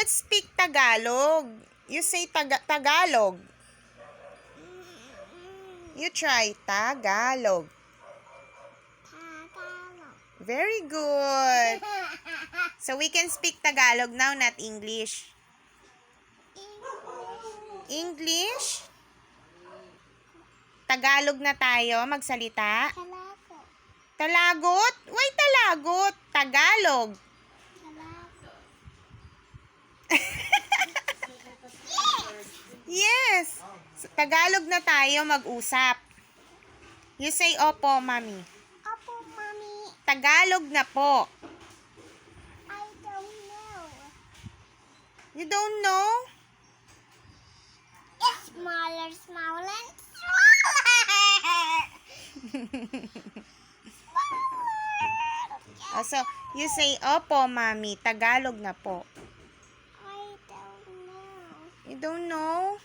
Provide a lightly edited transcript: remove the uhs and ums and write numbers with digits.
Let's speak Tagalog. You say Tagalog. You try Tagalog. Very good. So we can speak Tagalog now, not English. English? Tagalog na tayo magsalita. Talagot? Why talagot? Tagalog. Yes. So, Tagalog na tayo mag-usap. You say, opo, mami. Opo, Mommy. Tagalog na po. I don't know. You don't know? It's smaller, smaller, and So, you say, opo, mami. Tagalog na po. I don't know. You don't know?